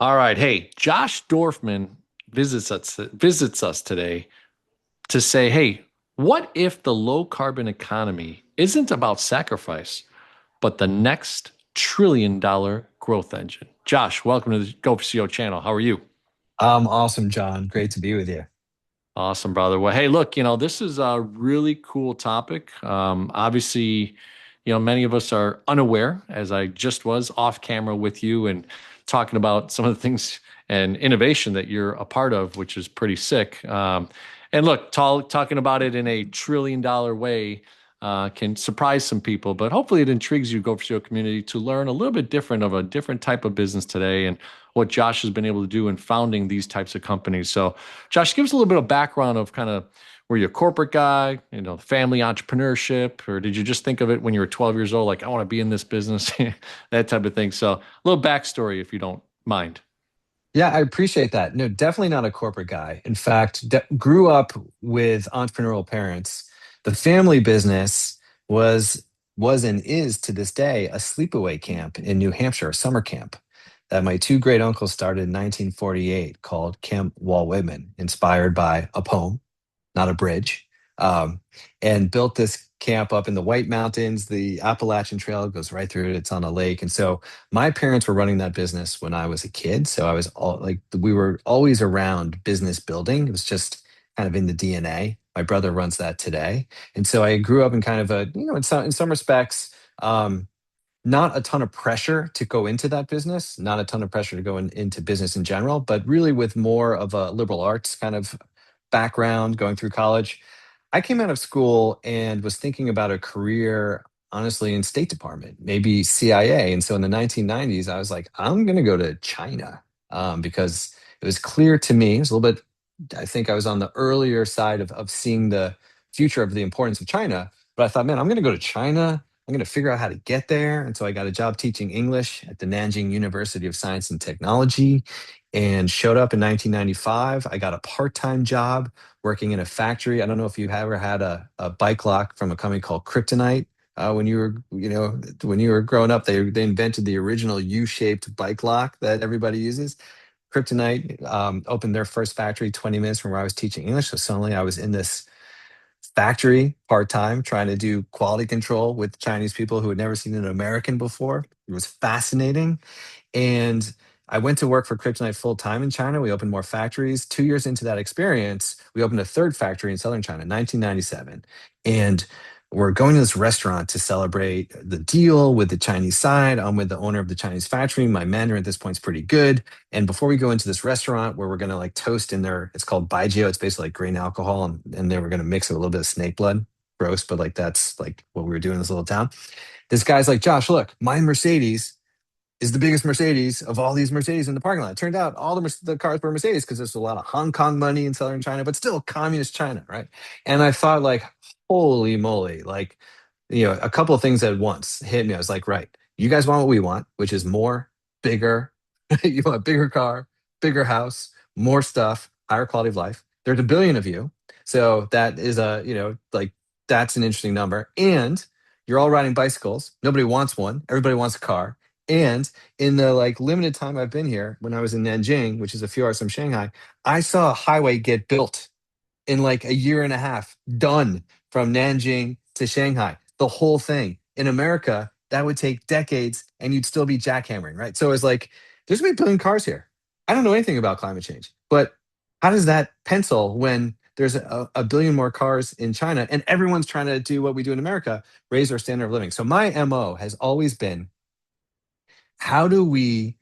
All right. Hey, Josh Dorfman visits us today to say, hey, what if the low carbon economy isn't about sacrifice, but the next $1 trillion growth engine? Josh, welcome to the Go for CO channel. How are you? Awesome, John. Great to be with you. Awesome, brother. Well, hey, look, this is a really cool topic. Obviously, many of us are unaware, as I just was off camera with you and talking about some of the things and innovation that you're a part of, which is pretty sick. And look, talking about it in a $1 trillion way can surprise some people, but hopefully it intrigues you, Go for Your community, to learn a little bit different of a different type of business today and what Josh has been able to do in founding these types of companies. So, Josh, give us a little bit of background of kind of were you a corporate guy, family entrepreneurship, or did you just think of it when you were 12 years old, like I want to be in this business, that type of thing? So, a little backstory, if you don't mind. Yeah, I appreciate that. No, definitely not a corporate guy. In fact, grew up with entrepreneurial parents. The family business was was and is to this day a sleepaway camp in New Hampshire, a summer camp that my two great uncles started in 1948 called Camp Wall Whitman, inspired by a poem, not a bridge, um, and built this camp up in the White Mountains. The Appalachian Trail goes right through it. It's on a lake. And so my parents were running that business when I was a kid. So I was we were always around business building. It was just kind of in the DNA. My brother runs that today. And so I grew up in kind of in some respects, not a ton of pressure to go into that business, not a ton of pressure to go into business in general, but really with more of a liberal arts kind of background going through college. I came out of school and was thinking about a career, honestly, in State Department, maybe CIA. And so in the 1990s, I was like, I'm going to go to China because it was clear to me, it was a little bit, I think I was on the earlier side of seeing the future of the importance of China. But I thought, man, I'm going to go to China. I'm going to figure out how to get there. And so I got a job teaching English at the Nanjing University of Science and Technology and showed up in 1995. I got a part-time job working in a factory. I don't know if you've ever had a bike lock from a company called Kryptonite. When you were, when you were growing up, they invented the original U-shaped bike lock that everybody uses. Kryptonite opened their first factory 20 minutes from where I was teaching English. So suddenly I was in this factory part-time trying to do quality control with Chinese people who had never seen an American before. It was fascinating. And I went to work for Kryptonite full time in China. We opened more factories. 2 years into that experience, we opened a third factory in southern China, 1997. And we're going to this restaurant to celebrate the deal with the Chinese side. I'm with the owner of the Chinese factory. My Mandarin at this point is pretty good. And before we go into this restaurant where we're going to like toast in there, it's called baijiu. It's basically like grain alcohol. And then we're going to mix it with a little bit of snake blood. Gross, but like that's like what we were doing in this little town. This guy's like, Josh, look, my Mercedes is the biggest Mercedes of all these Mercedes in the parking lot. It turned out all the cars were Mercedes because there's a lot of Hong Kong money in southern China, but still communist China, right? And I thought, like, holy moly, like, a couple of things at once hit me. I was like, right, you guys want what we want, which is more, bigger. You want a bigger car, bigger house, more stuff, higher quality of life. There's a billion of you. So that is like, that's an interesting number. And you're all riding bicycles. Nobody wants one. Everybody wants a car. And in the like limited time I've been here, when I was in Nanjing, which is a few hours from Shanghai, I saw a highway get built in like a year and a half, done from Nanjing to Shanghai, the whole thing. In America, that would take decades and you'd still be jackhammering, right? So it's like, there's gonna be a billion cars here. I don't know anything about climate change, but how does that pencil when there's a billion more cars in China and everyone's trying to do what we do in America, raise our standard of living? So my MO has always been, how do we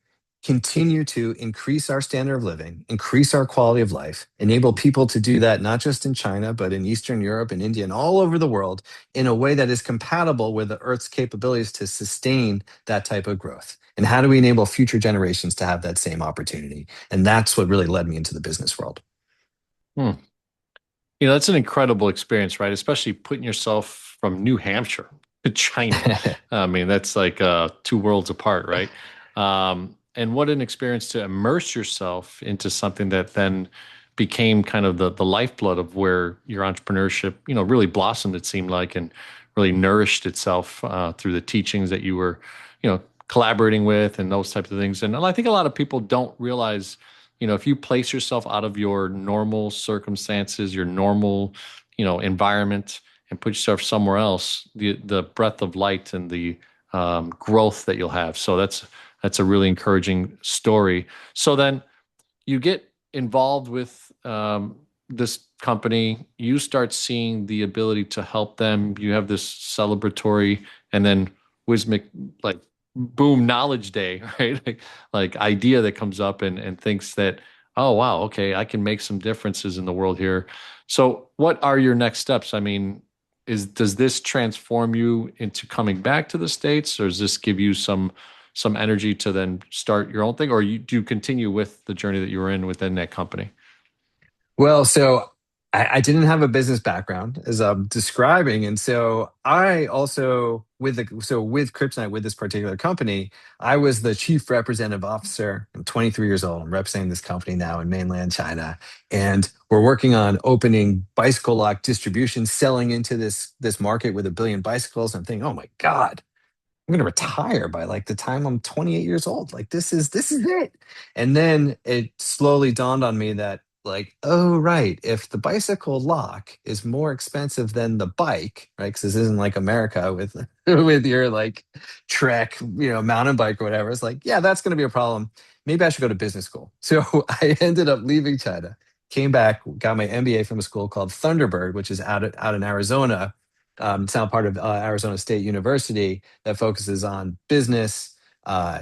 continue to increase our standard of living, increase our quality of life, enable people to do that not just in China, but in Eastern Europe and India and all over the world in a way that is compatible with the Earth's capabilities to sustain that type of growth? And how do we enable future generations to have that same opportunity? And that's what really led me into the business world. Hmm. That's an incredible experience, right? Especially putting yourself from New Hampshire to China. I mean, that's like two worlds apart, right? And what an experience to immerse yourself into something that then became kind of the lifeblood of where your entrepreneurship, really blossomed, it seemed like, and really nourished itself through the teachings that you were, you know, collaborating with and those types of things. And I think a lot of people don't realize, if you place yourself out of your normal circumstances, your normal, environment, and put yourself somewhere else, the breath of light and the growth that you'll have. So that's a really encouraging story. So then you get involved with this company, you start seeing the ability to help them. You have this celebratory and then wismic, like boom, knowledge day, right? Like idea that comes up and thinks that, oh, wow, okay, I can make some differences in the world here. So, what are your next steps? I mean, does this transform you into coming back to the States, or does this give you some energy to then start your own thing, or do you continue with the journey that you were in within that company? Well, so I didn't have a business background as I'm describing. And so I also with Kryptonite, with this particular company, I was the chief representative officer. I'm 23 years old. I'm representing this company now in mainland China. And we're working on opening bicycle lock distribution, selling into this market with 1 billion bicycles. I'm thinking, oh my God, I'm gonna retire by like the time I'm 28 years old. Like this is it. And then it slowly dawned on me that like, oh right, if the bicycle lock is more expensive than the bike, right? Because this isn't like America with with your like Trek, mountain bike or whatever. It's like, yeah, that's gonna be a problem. Maybe I should go to business school. So I ended up leaving China, came back, got my MBA from a school called Thunderbird, which is out in Arizona. It's now part of Arizona State University that focuses on business, uh,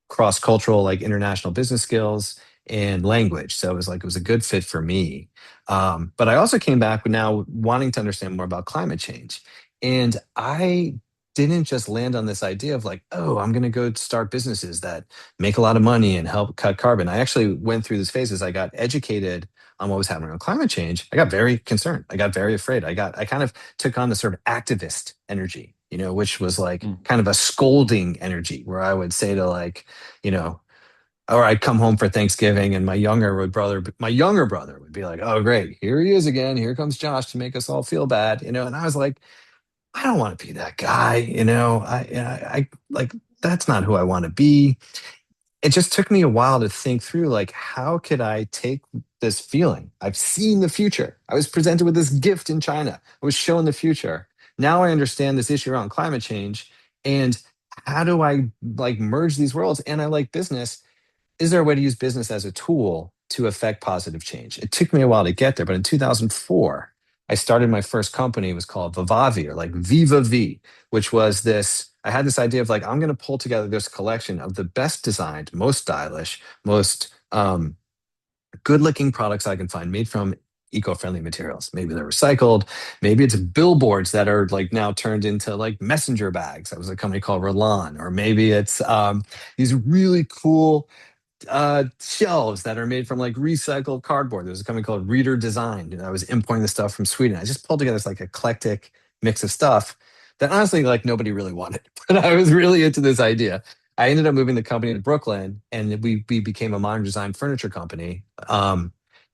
cross-cultural, like international business skills and language. So it was a good fit for me. But I also came back now wanting to understand more about climate change. And I didn't just land on this idea of like, oh, I'm going to go start businesses that make a lot of money and help cut carbon. I actually went through this phase as I got educated on what was happening on climate change. I got very concerned. I got very afraid. I kind of took on the sort of activist energy, which was like Mm. kind of a scolding energy where I would say to like, you know, or I'd come home for Thanksgiving and my younger brother would be like, "Oh, great, here he is again. Here comes Josh to make us all feel bad," And I was like, "I don't want to be that guy, I like that's not who I want to be." It just took me a while to think through, like, how could I take this feeling? I've seen the future. I was presented with this gift in China. I was shown the future. Now I understand this issue around climate change, and how do I like merge these worlds? And I like business. Is there a way to use business as a tool to affect positive change? It took me a while to get there, but in 2004, I started my first company. It was called Vivavi, or like Viva V, which was this. I had this idea of like, I'm going to pull together this collection of the best designed, most stylish, most good looking products I can find made from eco-friendly materials. Maybe they're recycled. Maybe it's billboards that are like now turned into like messenger bags. That was a company called Roland. Or maybe it's these really cool shelves that are made from like recycled cardboard. There's a company called Reader Design. I was importing the stuff from Sweden. I just pulled together this like eclectic mix of stuff that honestly like nobody really wanted, but I was really into this idea. I ended up moving the company to Brooklyn, and we became a modern design furniture company,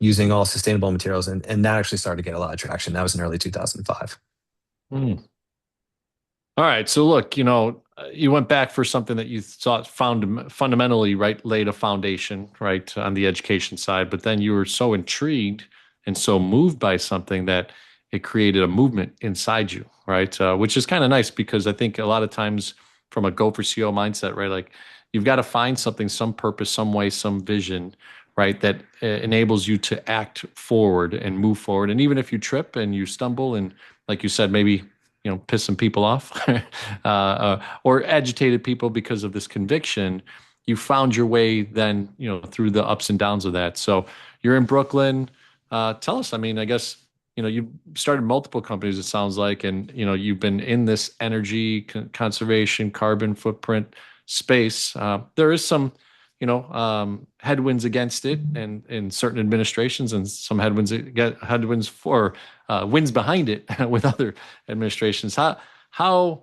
using all sustainable materials, and that actually started to get a lot of traction. That was in early 2005. Mm. All right. So look, you went back for something that you thought found fundamentally, right, laid a foundation, right, on the education side, but then you were so intrigued and so moved by something that it created a movement inside you, right? Which is kind of nice because I think a lot of times from a go for CO mindset, right, like you've got to find something, some purpose, some way, some vision, right, that enables you to act forward and move forward. And even if you trip and you stumble and like you said, maybe piss some people off or agitated people because of this conviction, you found your way then, through the ups and downs of that. So you're in Brooklyn. Tell us, I mean, I guess, you started multiple companies, it sounds like, and, you've been in this energy conservation, carbon footprint space. There is some, headwinds against it and in certain administrations and some headwinds for wins behind it with other administrations. How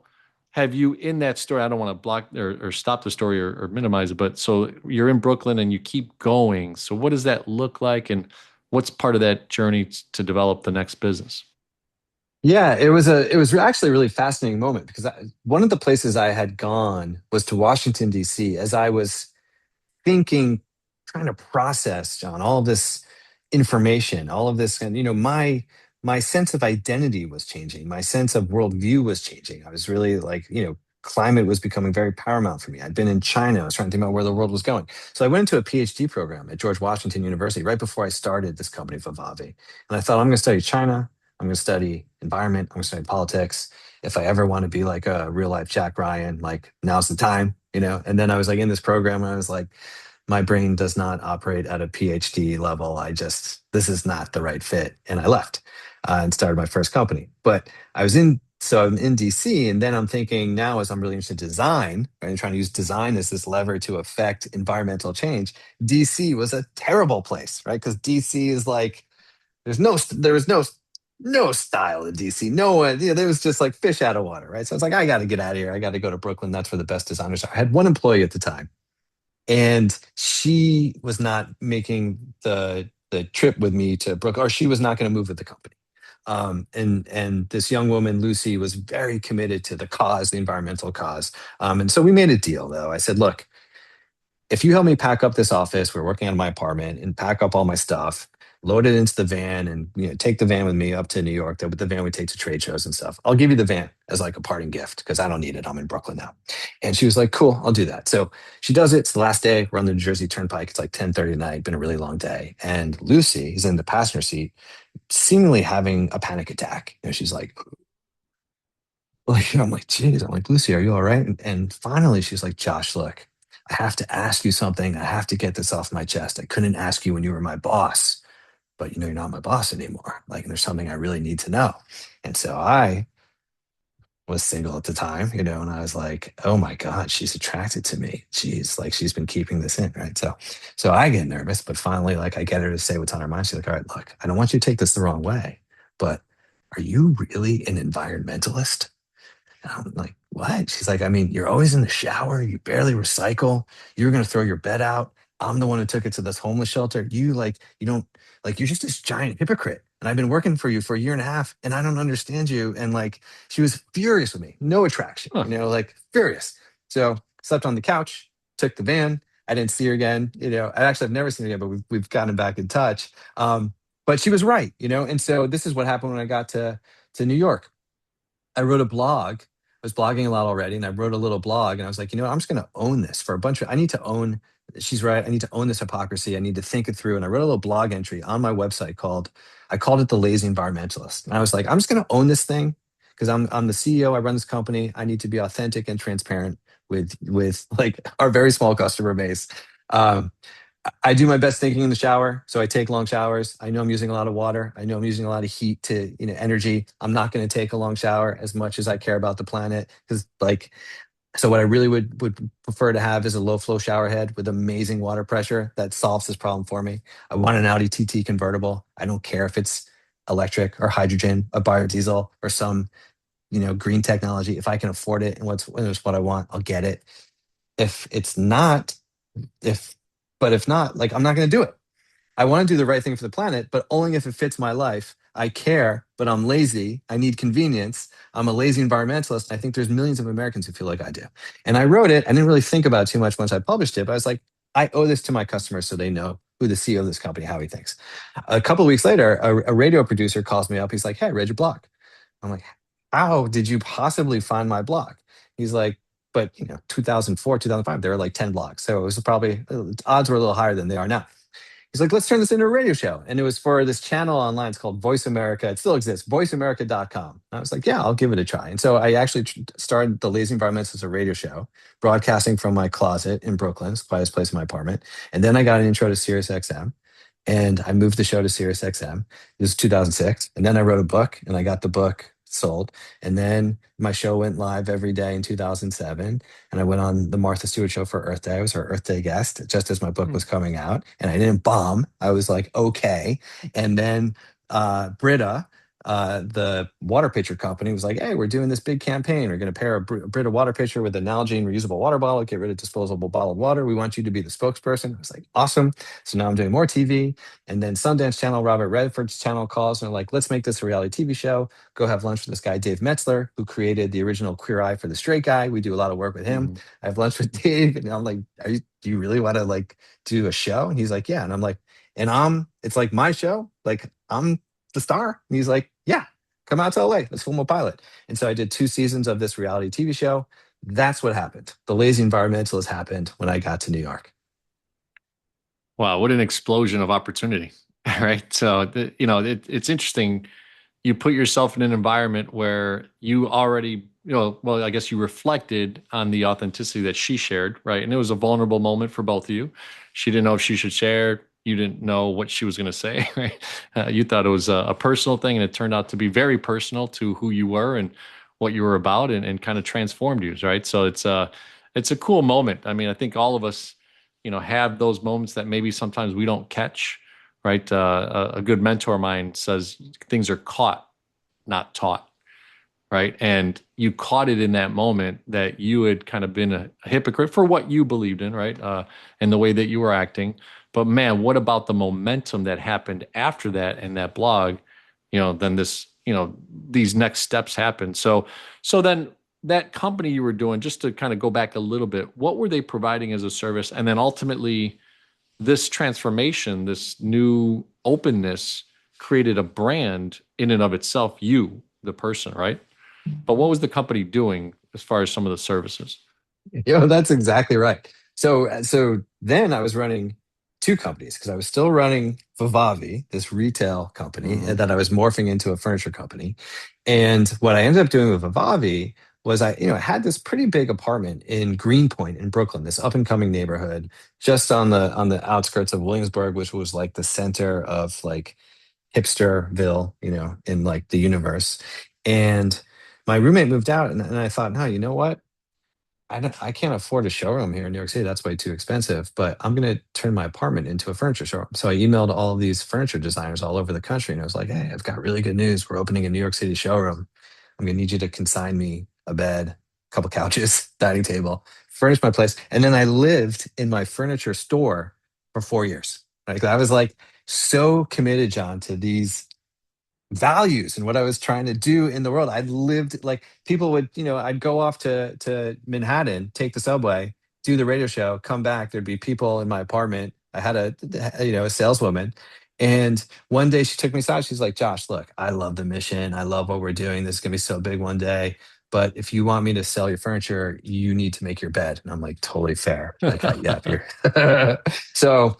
have you in that story? I don't want to block or stop the story or minimize it, but so you're in Brooklyn and you keep going. So what does that look like, and what's part of that journey to develop the next business? Yeah, it was actually a really fascinating moment because one of the places I had gone was to Washington D.C. as I was thinking, trying to process, John, all of this information, all of this, and my sense of identity was changing. My sense of worldview was changing. I was really like, climate was becoming very paramount for me. I'd been in China. I was trying to think about where the world was going. So I went into a PhD program at George Washington University right before I started this company, Vivavi. And I thought, I'm going to study China. I'm going to study environment. I'm going to study politics. If I ever want to be like a real life Jack Ryan, like now's the time, And then I was like in this program, and I was like, my brain does not operate at a PhD level. This is not the right fit. And I left and started my first company. But so I'm in DC. And then I'm thinking now, as I'm really interested in design, right, and trying to use design as this lever to affect environmental change, DC was a terrible place, right? Because DC is like, there was no style in DC. No one, there was just like fish out of water, right? So I was like, I got to get out of here. I got to go to Brooklyn. That's where the best designers are. I had one employee at the time, and she was not making the trip with me to Brooklyn, or she was not going to move with the company. And this young woman, Lucy, was very committed to the cause, the environmental cause. And so we made a deal, though. I said, look, if you help me pack up this office, we're working on my apartment, and pack up all my stuff, load it into the van, and take the van with me up to New York. That with the van we take to trade shows and stuff. I'll give you the van as like a parting gift because I don't need it. I'm in Brooklyn now. And she was like, cool, I'll do that. So she does it. It's the last day. We're on the New Jersey Turnpike. It's like 10:30 at night. Been a really long day. And Lucy is in the passenger seat, seemingly having a panic attack. She's like, I'm like, geez, I'm like, Lucy, are you all right? And finally, she's like, Josh, look, I have to ask you something. I have to get this off my chest. I couldn't ask you when you were my boss, but you're not my boss anymore. Like, there's something I really need to know. And so I was single at the time, and I was like, oh my God, she's attracted to me. She's been keeping this in, right? So I get nervous, but finally, like, I get her to say what's on her mind. She's like, all right, look, I don't want you to take this the wrong way, but are you really an environmentalist? And I'm like, what? She's like, I mean, you're always in the shower. You barely recycle. You were going to throw your bed out. I'm the one who took it to this homeless shelter. You don't, like, you're just this giant hypocrite. And I've been working for you for a year and a half, and I don't understand you. And like, she was furious with me. No attraction, Huh. like furious. So slept on the couch, took the van. I didn't see her again. I actually have never seen her again, but we've gotten back in touch. But she was right, And so this is what happened when I got to New York. I wrote a blog. I was blogging a lot already, and I wrote a little blog, and I was like, I'm just going to own this for a bunch of. I need to own. She's right. I need to own this hypocrisy. I need to think it through. And I wrote a little blog entry on my website I called it the Lazy Environmentalist. And I was like, I'm just going to own this thing because I'm the CEO. I run this company. I need to be authentic and transparent with like our very small customer base. Um, I do my best thinking in the shower. So I take long showers. I know I'm using a lot of water. I know I'm using a lot of heat to, energy. I'm not going to take a long shower as much as I care about the planet. Because so what I really would prefer to have is a low flow shower head with amazing water pressure that solves this problem for me. I want an Audi TT convertible. I don't care if it's electric or hydrogen, a biodiesel or some, green technology. If I can afford it and when it's what I want, I'll get it. If it's not, if if not, like, I'm not going to do it. I want to do the right thing for the planet, but only if it fits my life. I care, but I'm lazy. I need convenience. I'm a lazy environmentalist. I think there's millions of Americans who feel like I do. And I wrote it. I didn't really think about it too much once I published it, but I was like, I owe this to my customers so they know who the CEO of this company, how he thinks. A couple of weeks later, a radio producer calls me up. He's like, hey, I read your blog. I'm like, how did you possibly find my blog? He's like, but 2004, 2005, there were like 10 blogs. So it was probably, odds were a little higher than they are now. He's like, let's turn this into a radio show. And it was for this channel online. It's called Voice America. It still exists, voiceamerica.com. I was like, yeah, I'll give it a try. And so I actually started The Lazy Environmentalist as a radio show, broadcasting from my closet in Brooklyn, it's the quietest place in my apartment. And then I got an intro to Sirius XM. And I moved the show to Sirius XM. This is 2006. And then I wrote a book, and I got the book sold. And then my show went live every day in 2007. And I went on the Martha Stewart show for Earth Day. I was her Earth Day guest just as my book Hmm. was coming out. And I didn't bomb. I was like, okay. And then Britta, the water pitcher company was like, "Hey, we're doing this big campaign. We're going to pair a Brita water pitcher with an Nalgene reusable water bottle, get rid of disposable bottled water. We want you to be the spokesperson." I was like, "Awesome!" So now I'm doing more TV, and then Sundance Channel, Robert Redford's channel calls, and they're like, "Let's make this a reality TV show. Go have lunch with this guy, Dave Metzler, who created the original Queer Eye for the Straight Guy. We do a lot of work with him. Mhm. I have lunch with Dave, and I'm like, do you really want to like do a show?" And he's like, "Yeah." And I'm like, it's like my show, like I'm the star. And he's like, "Yeah, come out to LA. Let's film a pilot." And so I did 2 seasons of this reality TV show. That's what happened. The Lazy Environmentalist happened when I got to New York. Wow, what an explosion of opportunity, right? So, it's interesting. You put yourself in an environment where you already, well, I guess you reflected on the authenticity that she shared, right? And it was a vulnerable moment for both of you. She didn't know if she should share. You didn't know what she was going to say, right? You thought it was a personal thing, and it turned out to be very personal to who you were and what you were about, and kind of transformed you, right? So it's a cool moment. I mean, I think all of us, have those moments that maybe sometimes we don't catch, right? A good mentor of mine says things are caught, not taught, right? And you caught it in that moment that you had kind of been a hypocrite for what you believed in, right? And the way that you were acting. But man, what about the momentum that happened after that and that blog? Then these next steps happened. So then that company you were doing, just to kind of go back a little bit, what were they providing as a service? And then ultimately, this transformation, this new openness created a brand in and of itself, you, the person, right? But what was the company doing as far as some of the services? That's exactly right. So then I was running 2 companies because I was still running Vivavi, this retail company, and Hmm. that I was morphing into a furniture company. And what I ended up doing with Vivavi was I had this pretty big apartment in Greenpoint in Brooklyn, this up and coming neighborhood, just on the outskirts of Williamsburg, which was like the center of like hipsterville, in like the universe. And my roommate moved out, and I thought, no, you know what? I can't afford a showroom here in New York City. That's way too expensive. But I'm going to turn my apartment into a furniture showroom. So I emailed all of these furniture designers all over the country, and I was like, "Hey, I've got really good news. We're opening a New York City showroom. I'm going to need you to consign me a bed, a couple couches, dining table, furnish my place." And then I lived in my furniture store for 4 years. Like I was like so committed, John, to these values and what I was trying to do in the world. I lived like people would, I'd go off to Manhattan, take the subway, do the radio show, come back. There'd be people in my apartment. I had a saleswoman. And one day she took me aside. She's like, "Josh, look, I love the mission. I love what we're doing. This is gonna be so big one day. But if you want me to sell your furniture, you need to make your bed." And I'm like, "Totally fair." Like, yeah, you're so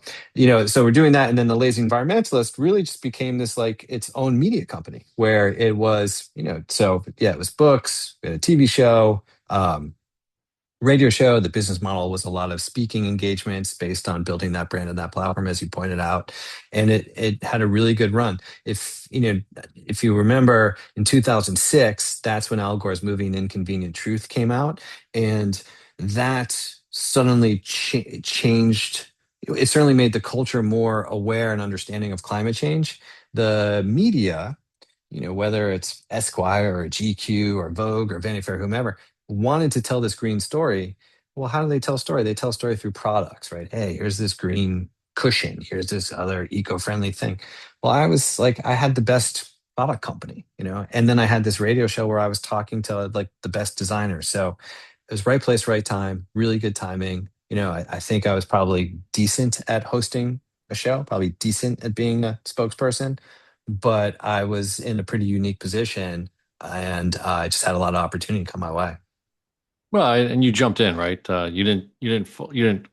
so we're doing that. And then the Lazy Environmentalist really just became this like its own media company where it was, so yeah, it was books, we had a TV show, radio show. The business model was a lot of speaking engagements based on building that brand and that platform, as you pointed out. And it had a really good run. If you remember in 2006, that's when Al Gore's movie An Inconvenient Truth came out. And that suddenly changed. It certainly made the culture more aware and understanding of climate change. The media, whether it's Esquire or GQ or Vogue or Vanity Fair, whomever, wanted to tell this green story. Well, how do they tell story? They tell story through products, right? Hey, here's this green cushion. Here's this other eco-friendly thing. Well, I was like, I had the best product company, and then I had this radio show where I was talking to like the best designers. So it was right place, right time, really good timing. I think I was probably decent at hosting a show, probably decent at being a spokesperson, but I was in a pretty unique position, and I just had a lot of opportunity come my way. Well, and you jumped in, right? You didn't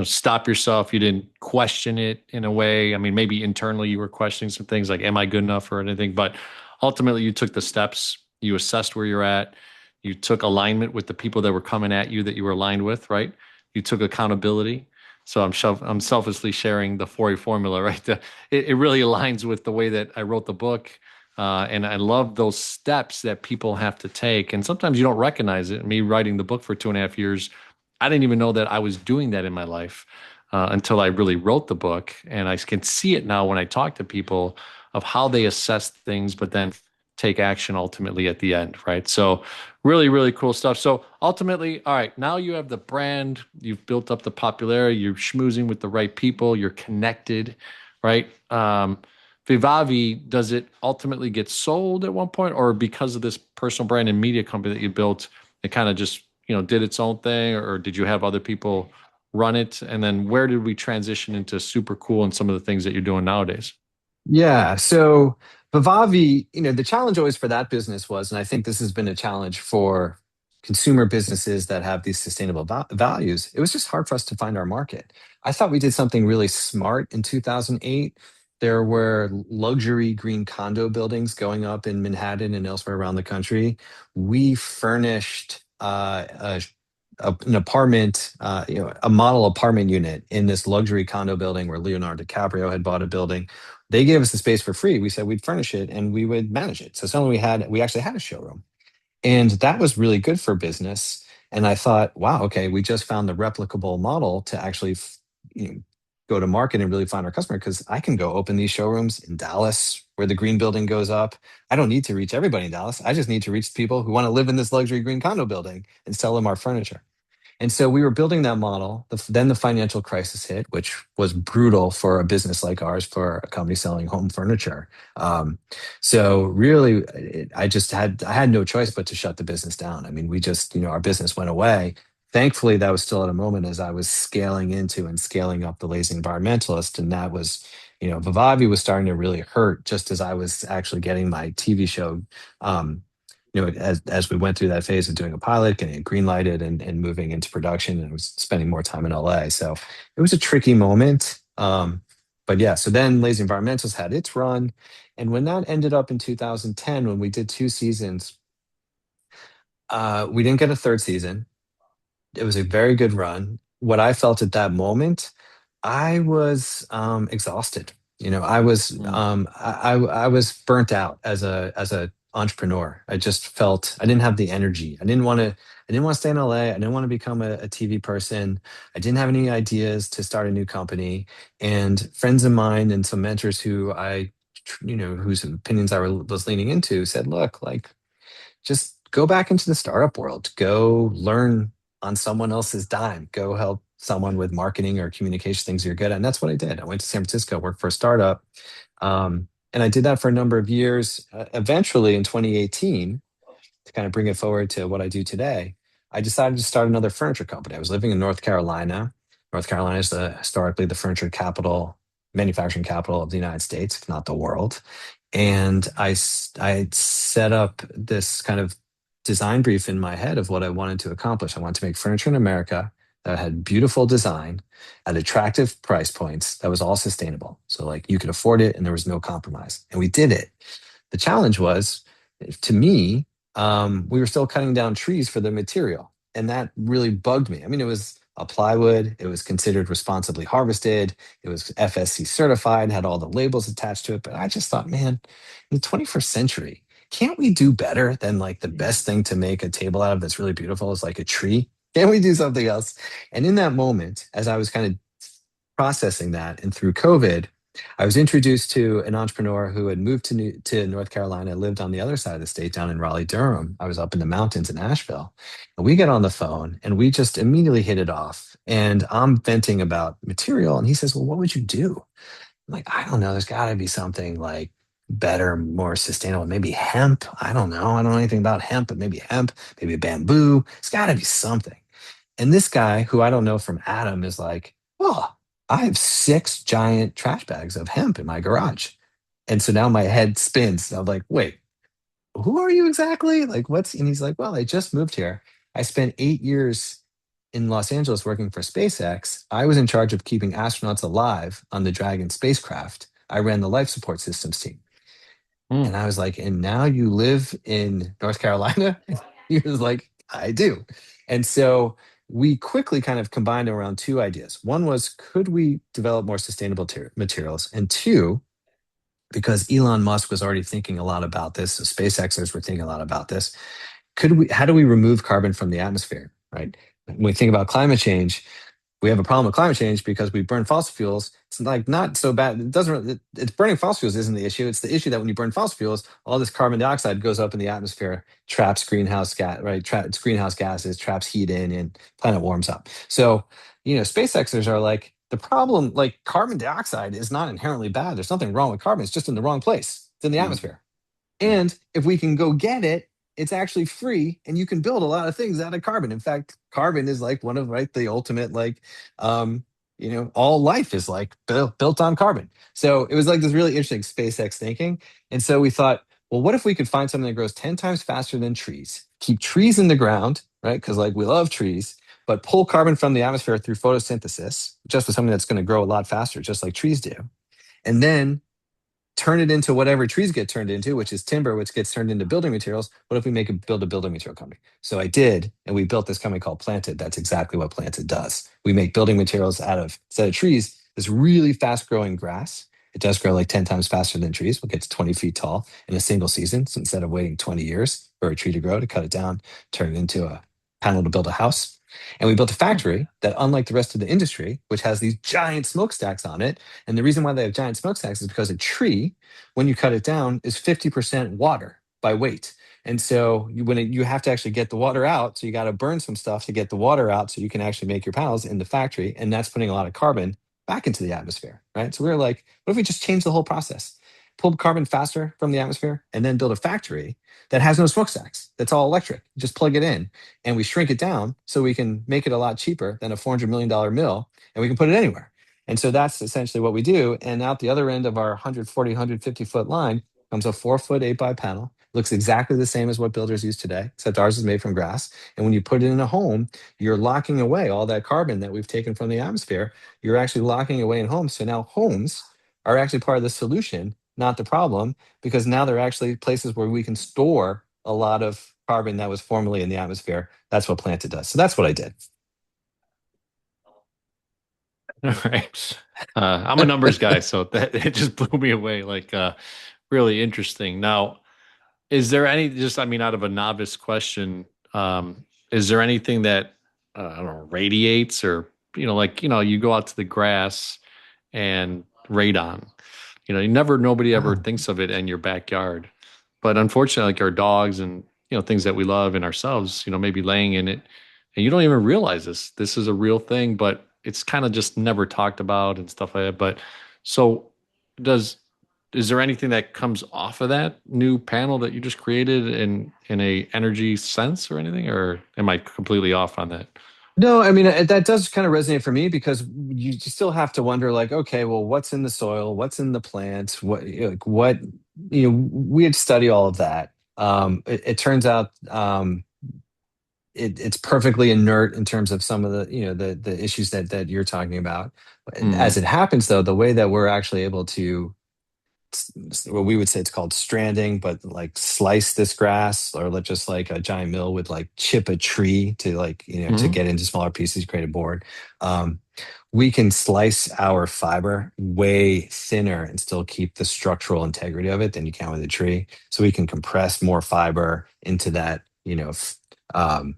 stop yourself. You didn't question it in a way. I mean, maybe internally you were questioning some things like, am I good enough or anything? But ultimately you took the steps, you assessed where you're at, you took alignment with the people that were coming at you that you were aligned with, right? You took accountability. So I'm selfishly sharing the 4A formula, right? It really aligns with the way that I wrote the book. And I love those steps that people have to take. And sometimes you don't recognize it. Me writing the book for 2.5 years, I didn't even know that I was doing that in my life until I really wrote the book. And I can see it now when I talk to people. of how they assess things, but then take action ultimately at the end, right? So really, really cool stuff. So ultimately, all right, now you have the brand, you've built up the popularity, you're schmoozing with the right people, you're connected, right? Vivavi, does it ultimately get sold at one point, or because of this personal brand and media company that you built, it kind of just, did its own thing, or did you have other people run it? And then where did we transition into super cool and some of the things that you're doing nowadays? Yeah. So Vivavi, the challenge always for that business was, and I think this has been a challenge for consumer businesses that have these sustainable values, it was just hard for us to find our market. I thought we did something really smart in 2008. There were luxury green condo buildings going up in Manhattan and elsewhere around the country. We furnished an apartment, a model apartment unit in this luxury condo building where Leonardo DiCaprio had bought a building. They gave us the space for free. We said we'd furnish it and we would manage it. So suddenly we actually had a showroom. And that was really good for business. And I thought, wow, okay, we just found the replicable model to actually you know, go to market and really find our customer, because I can go open these showrooms in Dallas where the green building goes up. I don't need to reach everybody in Dallas. I just need to reach people who want to live in this luxury green condo building and sell them our furniture. And so we were building that model. Then the financial crisis hit, which was brutal for a business like ours, for a company selling home furniture. So really, I had no choice but to shut the business down. I mean, we just, our business went away. Thankfully, that was still at a moment as I was scaling into and scaling up the Lazy Environmentalist, and that was, Vivavi was starting to really hurt just as I was actually getting my TV show. Um, as we went through that phase of doing a pilot, getting it green lighted and moving into production, and I was spending more time in LA. So it was a tricky moment. But yeah, so then Lazy Environmentals had its run. And when that ended up in 2010, when we did 2 seasons, we didn't get a third season. It was a very good run. What I felt at that moment, I was exhausted. I was burnt out as a entrepreneur. I just felt I didn't have the energy. I didn't want to stay in LA. I didn't want to become a TV person. I didn't have any ideas to start a new company. And friends of mine and some mentors whose opinions was leaning into said, look, like, just go back into the startup world. Go learn on someone else's dime. Go help someone with marketing or communication things you're good at. And that's what I did. I went to San Francisco, worked for a startup. And I did that for a number of years. Eventually in 2018, to kind of bring it forward to what I do today, I decided to start another furniture company. I was living in North Carolina. North Carolina is historically the furniture capital, manufacturing capital of the United States, if not the world. And I set up this kind of design brief in my head of what I wanted to accomplish. I wanted to make furniture in America that had beautiful design at attractive price points that was all sustainable. So like you could afford it and there was no compromise. And we did it. The challenge was, to me, we were still cutting down trees for the material. And that really bugged me. I mean, it was a plywood, it was considered responsibly harvested, it was FSC certified, had all the labels attached to it. But I just thought, man, in the 21st century, can't we do better than like the best thing to make a table out of that's really beautiful is like a tree? Can't we do something else? And in that moment, as I was kind of processing that, and through COVID, I was introduced to an entrepreneur who had moved to North Carolina, lived on the other side of the state down in Raleigh, Durham. I was up in the mountains in Asheville. And we get on the phone and we just immediately hit it off. And I'm venting about material. And he says, well, what would you do? I'm like, I don't know. There's got to be something like better, more sustainable. Maybe hemp. I don't know. I don't know anything about hemp, but maybe hemp, maybe bamboo. It's got to be something. And this guy, who I don't know from Adam, is like, oh, I have 6 giant trash bags of hemp in my garage. And so now my head spins. I'm like, wait, who are you exactly? Like, what's, and he's like, well, I just moved here. I spent 8 years in Los Angeles working for SpaceX. I was in charge of keeping astronauts alive on the Dragon spacecraft. I ran the life support systems team. And Hmm. I was like, and now you live in North Carolina? He was like, I do. And so we quickly kind of combined around 2 ideas. One was, could we develop more sustainable materials? And two, because Elon Musk was already thinking a lot about this, so SpaceXers were thinking a lot about this. How do we remove carbon from the atmosphere, right? When we think about climate change, we have a problem with climate change because we burn fossil fuels. It's like not so bad. It doesn't. It's burning fossil fuels isn't the issue. It's the issue that when you burn fossil fuels, all this carbon dioxide goes up in the atmosphere, traps greenhouse gas, right? It's greenhouse gases, traps heat in, and planet warms up. So, SpaceXers are like the problem. Like carbon dioxide is not inherently bad. There's nothing wrong with carbon. It's just in the wrong place. It's in the Mm, atmosphere. mm, And if we can go get it, it's actually free and you can build a lot of things out of carbon. In fact, carbon is like one of right the ultimate like all life is like built on carbon. So it was like this really interesting SpaceX thinking. And so we thought, well, what if we could find something that grows 10 times faster than trees? Keep trees in the ground, right? Because like we love trees, but pull carbon from the atmosphere through photosynthesis, just with something that's going to grow a lot faster, just like trees do. And then turn it into whatever trees get turned into, which is timber, which gets turned into building materials. What if we build a building material company? So I did, and we built this company called Planted. That's exactly what Planted does. We make building materials out of, instead of trees, this really fast growing grass. It does grow like 10 times faster than trees. It gets 20 feet tall in a single season. So instead of waiting 20 years for a tree to grow, to cut it down, turn it into a panel to build a house. And we built a mm, factory that, unlike the rest of the industry, which has these giant smokestacks on it, and the reason why they have giant smokestacks is because a tree, when you cut it down, is 50% water by weight. And so you have to actually get the water out. So you got to burn some stuff to get the water out so you can actually make your panels in the factory. And that's putting a lot of carbon back into the atmosphere, right? So we were like, what if we just change the whole process? Pull carbon faster from the atmosphere and then build a factory that has no smokestacks. That's all electric. Just plug it in and we shrink it down so we can make it a lot cheaper than a $400 million mill and we can put it anywhere. And so that's essentially what we do. And out the other end of our 140, 150-foot line comes a 4-foot 8 by panel. Looks exactly the same as what builders use today, except ours is made from grass. And when you put it in a home, you're locking away all that carbon that we've taken from the atmosphere. You're actually locking away in homes. So now homes are actually part of the solution, not the problem, because now they're actually places where we can store a lot of carbon that was formerly in the atmosphere. That's what Planted does. So that's what I did. all right. I'm a numbers guy, so that it just blew me away. Like, really interesting. Now, is there any, just, I mean, out of a novice question, is there anything that, I don't know, radiates or, like, you go out to the grass and radon, nobody ever Oh. thinks of it in your backyard. But unfortunately, like our dogs and, things that we love in ourselves, maybe laying in it and you don't even realize this is a real thing, but it's kind of just never talked about and stuff like that. But so does, is there anything that comes off of that new panel that you just created in a energy sense or anything, or am I completely off on that? No, I mean that does kind of resonate for me because you still have to wonder, like, okay, well, what's in the soil, what's in the plants, what we had to study all of that. It turns out it's perfectly inert in terms of some of the the issues that you're talking about. As Mm, it happens, though, the way that we're actually able to what we would say it's called stranding, but like slice this grass, or let just like a giant mill would like chip a tree to like, to mm, get into smaller pieces, create a board. Um, we can slice our fiber way thinner and still keep the structural integrity of it than you can with a tree. So we can compress more fiber into that, um,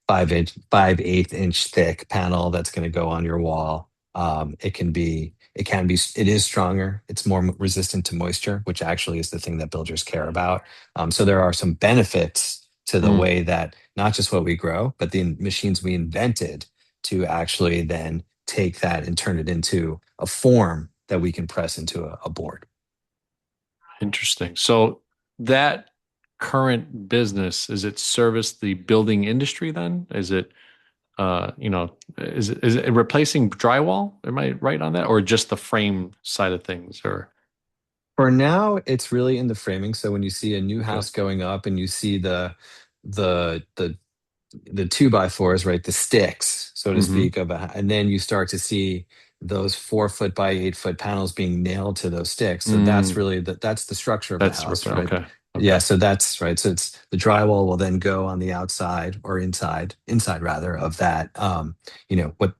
5 inch, 5/8 inch thick panel that's going to go on your wall. It is stronger. It's more resistant to moisture, which actually is the thing that builders care about. So there are some benefits to the mm. way that not just what we grow, but the machines we invented to actually then take that and turn it into a form that we can press into a board. Interesting. So that current business, is it service the building industry then? Is it is it replacing drywall? Am I right on that? Or just the frame side of things? Or For now, it's really in the framing. So when you see a new okay. house going up and you see the the the 2 by 4s, right? The sticks, so to Hmm. speak, and then you start to see those 4 foot by 8 foot panels being nailed to those sticks. So that's Mm, really that's the structure of the that's house, right? okay. Yeah, Okay. so that's right. So it's the drywall will then go on the outside or inside rather of that.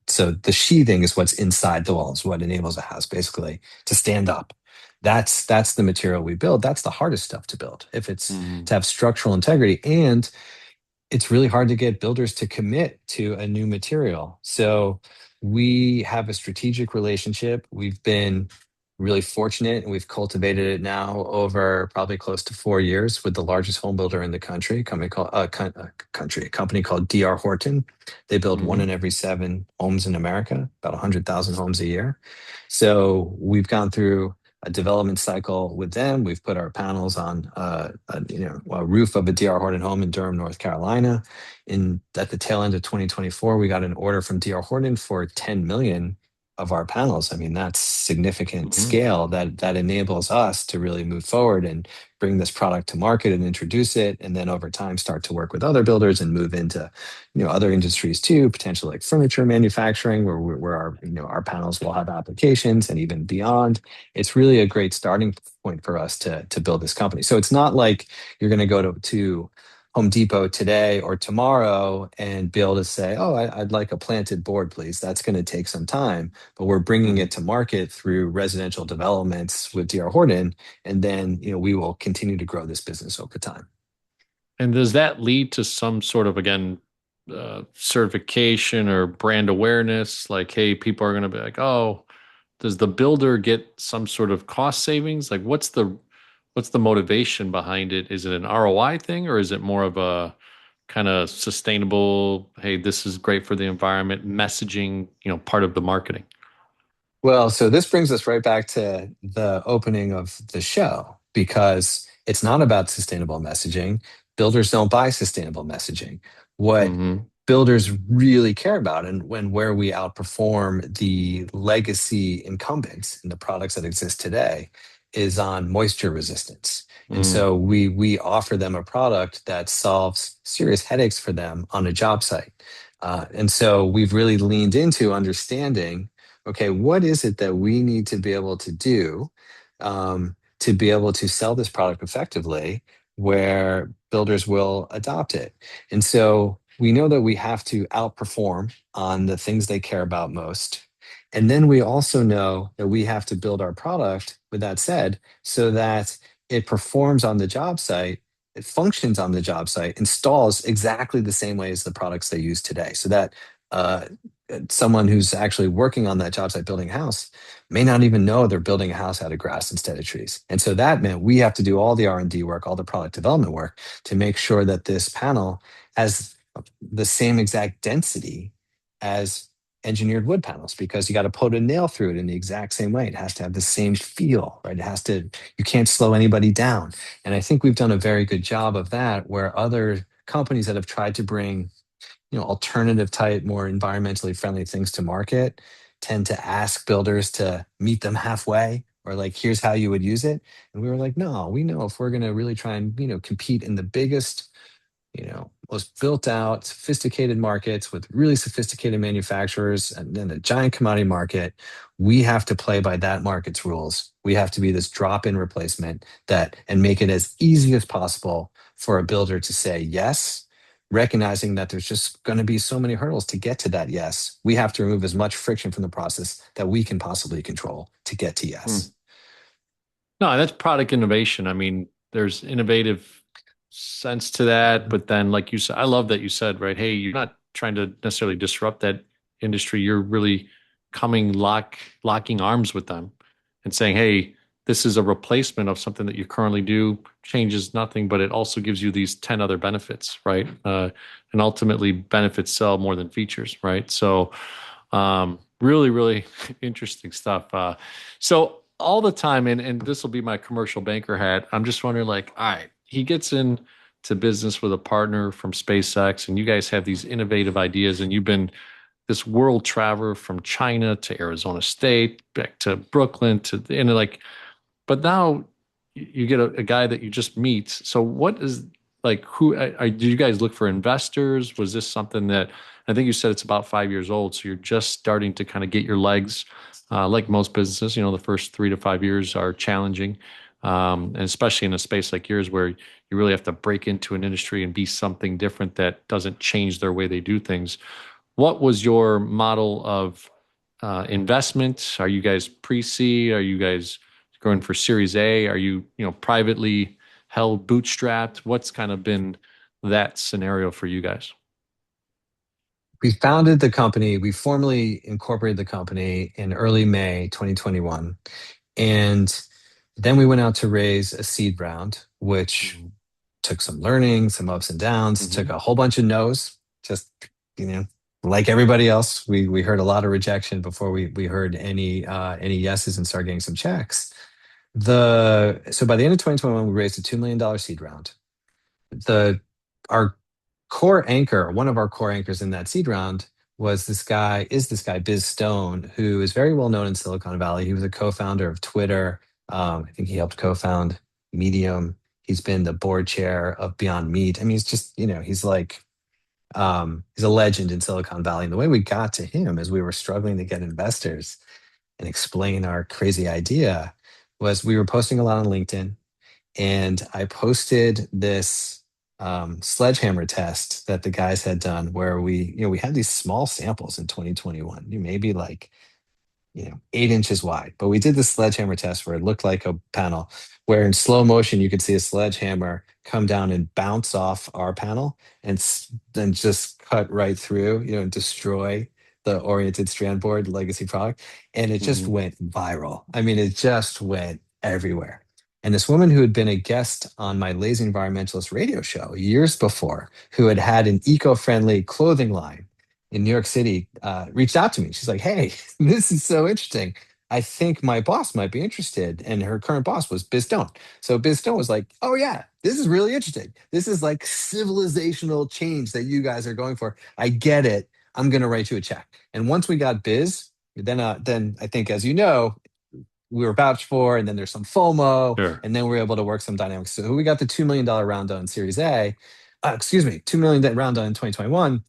So the sheathing is what's inside the walls, what enables a house basically to stand up. That's the material we build. That's the hardest stuff to build. If it's Mm, to have structural integrity, and it's really hard to get builders to commit to a new material. So we have a strategic relationship. We've been really fortunate and we've cultivated it now over probably close to 4 years with the largest home builder in the country, a company called DR Horton. They build one Hmm. in every seven homes in America, about 100,000 homes a year. So we've gone through a development cycle with them. We've put our panels on a roof of a DR Horton home in Durham, North Carolina. In at the tail end of 2024, we got an order from DR Horton for 10 million of our panels. I mean, that's significant Hmm. scale that enables us to really move forward and bring this product to market and introduce it, and then over time start to work with other builders and move into other industries too, potentially like furniture manufacturing, where our our panels will have applications and even beyond. It's really a great starting point for us to build this company. So it's not like you're going to go to Home Depot today or tomorrow and be able to say, "Oh, I'd like a planted board, please." That's going to take some time, but we're bringing Hmm. it to market through residential developments with DR Horton, and then we will continue to grow this business over time. And does that lead to some sort of, again, certification or brand awareness? Like, hey, people are going to be like, oh, does the builder get some sort of cost savings? Like, what's the motivation behind it? Is it an ROI thing, or is it more of a kind of sustainable, hey, this is great for the environment messaging, part of the marketing? Well, so this brings us right back to the opening of the show because it's not about sustainable messaging. Builders don't buy sustainable messaging. What Hmm. builders really care about, and where we outperform the legacy incumbents in the products that exist today, is on moisture resistance. And Mm. so we offer them a product that solves serious headaches for them on a job site. And so we've really leaned into understanding, okay, what is it that we need to be able to do to be able to sell this product effectively where builders will adopt it? And so we know that we have to outperform on the things they care about most. And then we also know that we have to build our product, with that said, so that it performs on the job site, it functions on the job site, installs exactly the same way as the products they use today. So that uh, someone who's actually working on that job site building a house may not even know they're building a house out of grass instead of trees. And so that meant we have to do all the R&D work, all the product development work to make sure that this panel has the same exact density as engineered wood panels, because you got to put a nail through it in the exact same way. It has to have the same feel, right? You can't slow anybody down. And I think we've done a very good job of that, where other companies that have tried to bring alternative type, more environmentally friendly things to market tend to ask builders to meet them halfway, or like, here's how you would use it. And we were like, no, we know if we're going to really try and, compete in the biggest, most built out, sophisticated markets with really sophisticated manufacturers and then a giant commodity market, we have to play by that market's rules. We have to be this drop in replacement and make it as easy as possible for a builder to say yes, recognizing that there's just going to be so many hurdles to get to that yes. We have to remove as much friction from the process that we can possibly control to get to Mm. yes. No, that's product innovation. I mean, there's innovative sense to that, but then, like you said, I love that you said, right, hey, you're not trying to necessarily disrupt that industry. You're really locking arms with them and saying, hey, this is a replacement of something that you currently do, changes nothing, but it also gives you these 10 other benefits, right? And ultimately benefits sell more than features, right? So really, really interesting stuff. So all the time, and this will be my commercial banker hat. I'm just wondering, like, all right, he gets into business with a partner from SpaceX, and you guys have these innovative ideas, and you've been this world traveler from China to Arizona State, back to Brooklyn and like, but now you get a guy that you just meet. So what is like who do you guys look for investors? Was this something that I think you said it's about 5 years old, so you're just starting to kind of get your legs, like most businesses, the first 3 to 5 years are challenging, and especially in a space like yours where you really have to break into an industry and be something different that doesn't change their way they do things. What was your model of investment? Are you guys pre-seed? Are you guys going for Series A? Are you, privately held, bootstrapped? What's kind of been that scenario for you guys? we founded the company. We formally incorporated the company in early May 2021. And then we went out to raise a seed round, which Mhm. took some learning, some ups and downs, took Mhm. a whole bunch of no's, just, you know, like everybody else. We heard a lot of rejection before we heard any yeses and started getting some checks. So by the end of 2021, we raised a $2 million seed round. The our core anchor, one of our core anchors in that seed round is this guy, Biz Stone, who is very well known in Silicon Valley. He was a co-founder of Twitter. I think he helped co-found Medium. He's been the board chair of Beyond Meat. I mean, he's just, he's a legend in Silicon Valley. And the way we got to him is we were struggling to get investors and explain our crazy idea was we were posting a lot on LinkedIn, and I posted this sledgehammer test that the guys had done where we had these small samples in 2021, maybe like 8 inches wide. But we did the sledgehammer test where it looked like a panel, where in slow motion you could see a sledgehammer come down and bounce off our panel and then just cut right through, and destroy the oriented strand board legacy product. And it just Mhm. went viral. I mean, it just went everywhere. And this woman who had been a guest on my Lazy Environmentalist radio show years before, who had had an eco-friendly clothing line in New York City, reached out to me. She's like, "Hey, this is so interesting. I think my boss might be interested." And her current boss was Biz Stone. So Biz Stone was like, "Oh yeah, this is really interesting. This is like civilizational change that you guys are going for. I get it. I'm gonna write you a check." And once we got Biz, then I think, as you know, we were vouched for, and then there's some FOMO, Sure. and then we were able to work some dynamics. So we got the $2 million round done in Series A. Excuse me, $2 million round done in 2021.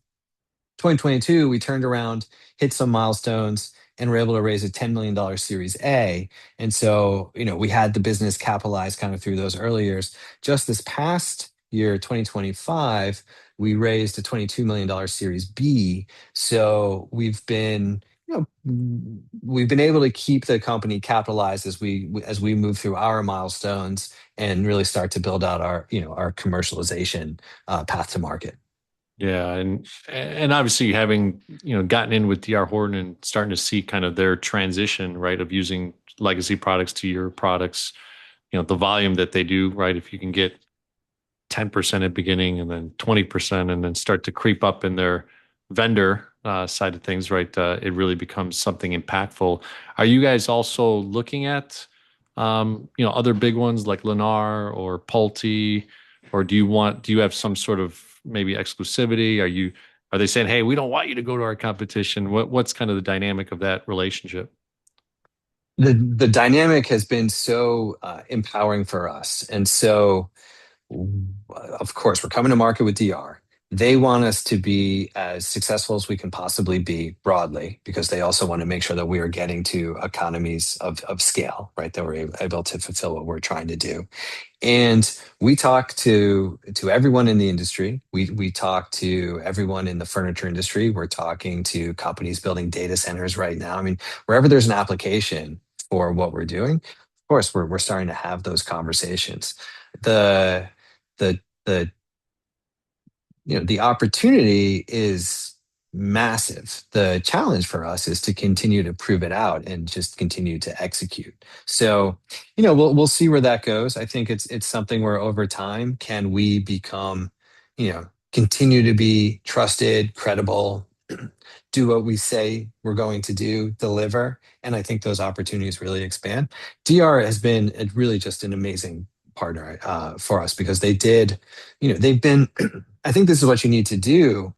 2022, we turned around, hit some milestones, and were able to raise a $10 million Series A. And so, we had the business capitalized kind of through those early years. Just this past year, 2025, we raised a $22 million Series B. So we've been able to keep the company capitalized as we move through our milestones and really start to build out our commercialization path to market. Yeah, and obviously having gotten in with DR Horton and starting to see kind of their transition, right, of using legacy products to your products, the volume that they do, right? If you can get 10% at beginning and then 20% and then start to creep up in their vendor side of things, right? It really becomes something impactful. Are you guys also looking at, other big ones like Lennar or Pulte, or do you have some sort of maybe exclusivity? Are they saying, hey, we don't want you to go to our competition? What's kind of the dynamic of that relationship? The dynamic has been so empowering for us. And so, of course, we're coming to market with DR. They want us to be as successful as we can possibly be broadly, because they also want to make sure that we are getting to economies of scale, right? That we're able to fulfill what we're trying to do. And we talk to everyone in the industry. We talk to everyone in the furniture industry. We're talking to companies building data centers right now. I mean, wherever there's an application for what we're doing, of course, we're starting to have those conversations. The the the the opportunity is massive. The challenge for us is to continue to prove it out and just continue to execute. So, we'll see where that goes. I think it's something where over time, can we become, continue to be trusted, credible, do what we say we're going to do, deliver. And I think those opportunities really expand. DR has been really just an amazing partner for us, because they've been I think this is what you need to do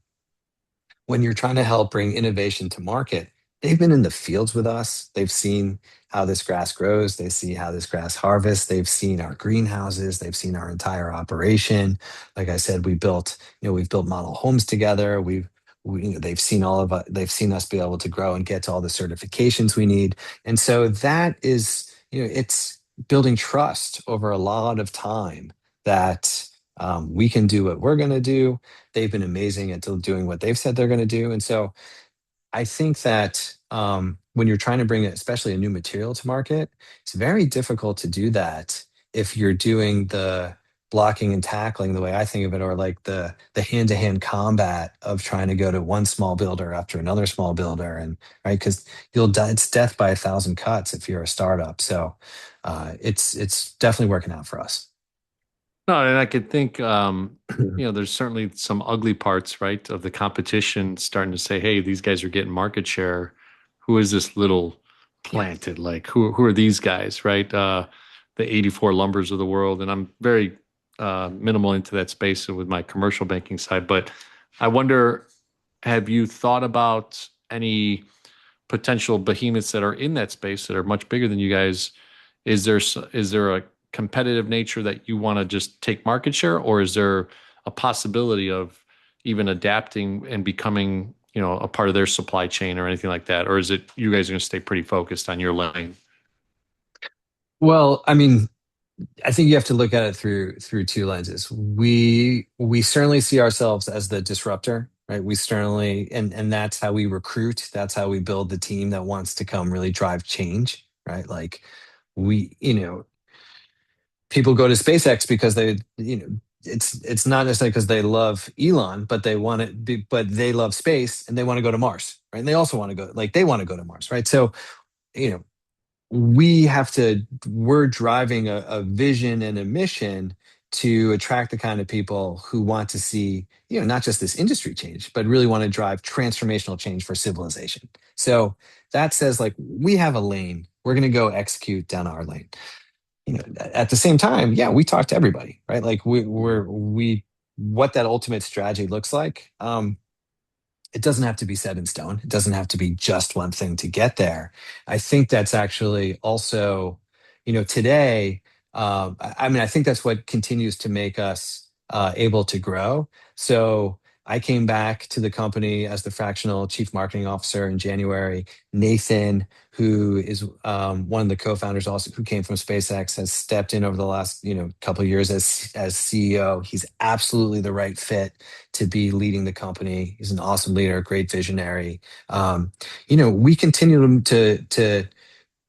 when you're trying to help bring innovation to market. They've been in the fields with us. They've seen how this grass grows. They see how this grass harvests. They've seen our greenhouses. They've seen our entire operation. Like I said, we've built model homes together. They've seen they've seen us be able to grow and get to all the certifications we need. And so that is, it's building trust over a lot of time that we can do what we're going to do. They've been amazing at doing what they've said they're going to do. And so I think that when you're trying to bring, especially a new material to market, it's very difficult to do that if you're doing blocking and tackling the way I think of it, or like the hand-to-hand combat of trying to go to one small builder after another small builder, and right, because you'll die, it's death by a thousand cuts if you're a startup. So it's definitely working out for us. No, and I could think, there's certainly some ugly parts, right, of the competition starting to say, hey, these guys are getting market share. Who is this little planted? Like, who are these guys, right? The 84 Lumbers of the world. And I'm very minimal into that space with my commercial banking side. But I wonder, have you thought about any potential behemoths that are in that space that are much bigger than you guys? Is there a competitive nature that you want to just take market share, or is there a possibility of even adapting and becoming, a part of their supply chain or anything like that? Or is it you guys are going to stay pretty focused on your lane? Well, I mean, I think you have to look at it through two lenses. We certainly see ourselves as the disruptor, right? We certainly, and that's how we recruit. That's how we build the team that wants to come really drive change, right? Like people go to SpaceX because it's not necessarily because they love Elon, but they want it, but they love space and they want to go to Mars, right? And they also want to go, like they want to go to Mars, right? So, you know, we're driving a vision and a mission to attract the kind of people who want to see, not just this industry change, but really want to drive transformational change for civilization. So that says, like, we have a lane, we're going to go execute down our lane. At the same time, yeah, we talk to everybody, right? Like what that ultimate strategy looks like. It doesn't have to be set in stone. It doesn't have to be just one thing to get there. I think that's actually also, today, I mean, I think that's what continues to make us able to grow. So I came back to the company as the fractional chief marketing officer in January. Nathan, who is one of the co-founders, also who came from SpaceX, has stepped in over the last couple of years as CEO. He's absolutely the right fit to be leading the company. He's an awesome leader, great visionary. We continue to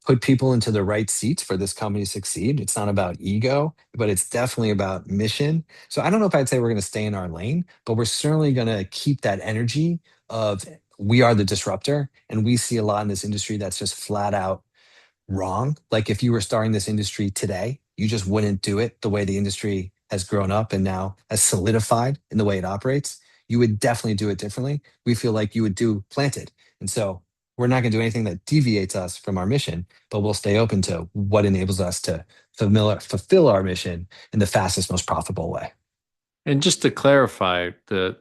put people into the right seats for this company to succeed. It's not about ego, but it's definitely about mission. So I don't know if I'd say we're going to stay in our lane, but we're certainly going to keep that energy of we are the disruptor, and we see a lot in this industry that's just flat out wrong. Like if you were starting this industry today, you just wouldn't do it the way the industry has grown up and now has solidified in the way it operates. You would definitely do it differently. We feel like you would do planted. And so we're not going to do anything that deviates us from our mission, but we'll stay open to what enables us to fulfill our mission in the fastest, most profitable way. And just to clarify, the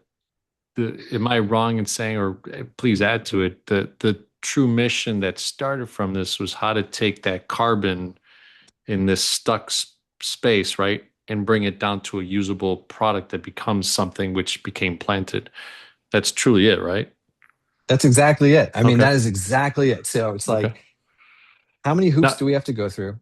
am I wrong in saying, or please add to it, the true mission that started from this was how to take that carbon in this stuck space, right, and bring it down to a usable product that becomes something which became planted. That's truly it, right? That's exactly it. I mean, Okay. that is exactly it. So it's Okay. like, how many hoops Now, do we have to go through?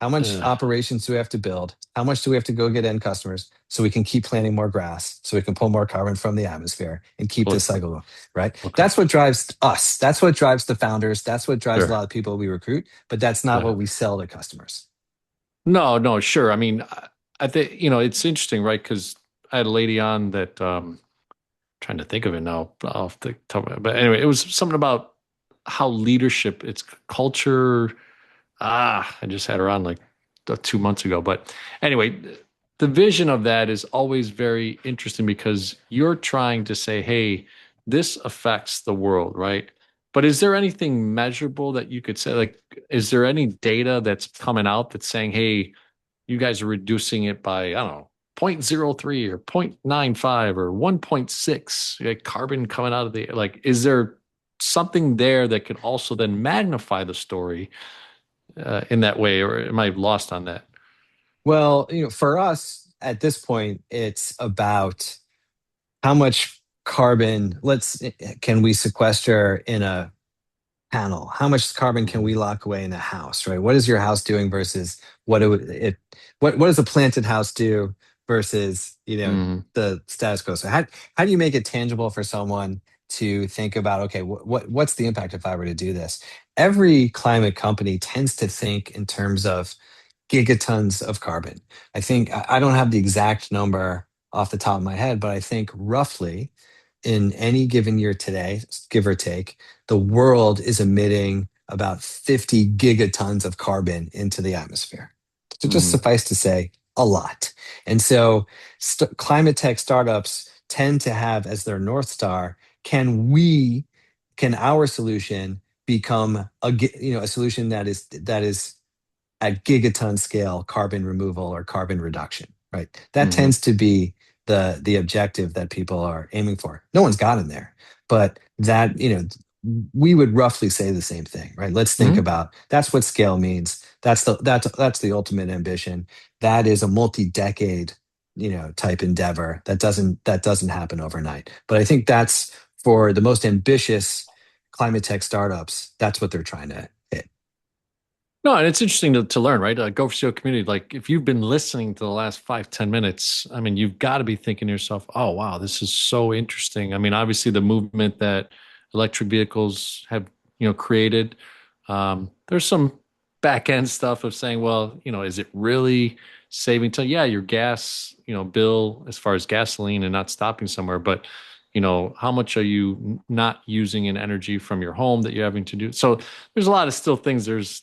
How much uh, operations do we have to build? How much do we have to go get end customers so we can keep planting more grass, so we can pull more carbon from the atmosphere and keep this cycle going, right? okay. That's what drives us. That's what drives the founders. That's what drives a Sure. lot of people we recruit, but that's not Yeah. what we sell to customers. No, no, sure. I mean, I think, it's interesting, right? Because I had a lady on that, trying to think of it now off the top of it. But anyway, it was something about how leadership, it's culture. I just had her on like 2 months ago. But anyway, the vision of that is always very interesting because you're trying to say, hey, this affects the world, right? But is there anything measurable that you could say? Like, is there any data that's coming out that's saying, hey, you guys are reducing it by, I don't know, zero point zero 0.03 or 0.95 or 1.6, like carbon coming out of the, like, is there something there that could also then magnify the story in that way, or am I lost on that? Well, for us at this point, it's about how much carbon can we sequester in a panel? How much carbon can we Mhm. lock away in a house, right? What is your house doing versus what what does a planted house do versus, Mhm. the status quo? So how do you make it tangible for someone to think about, okay, what's the impact if I were to do this? Every climate company tends to think in terms of gigatons of carbon. I think I don't have the exact number off the top of my head, but I think roughly in any given year today, give or take, the world is emitting about 50 gigatons of carbon into the atmosphere. So just Mm-hmm. suffice to say, a lot. And so climate tech startups tend to have as their North Star, can our solution become a solution that is at gigaton scale carbon removal or carbon reduction, right? That Mm-hmm. tends to be the objective that people are aiming for. No one's gotten there, but we would roughly say the same thing, right? Let's think Mm-hmm. about that's what scale means. That's the ultimate ambition. That is a multi-decade, type endeavor that doesn't happen overnight. But I think that's for the most ambitious climate tech startups, that's what they're trying to hit. No, and it's interesting to learn, right? Go for SEO community. Like if you've been listening to the last 5, 10 minutes, I mean, you've got to be thinking to yourself, oh, wow, this is so interesting. I mean, obviously the movement that electric vehicles have, created, there's some back end stuff of saying, well, is it really saving time? Yeah, your gas, bill as far as gasoline and not stopping somewhere, but how much are you not using in energy from your home that you're having to do? So there's a lot of still things. There's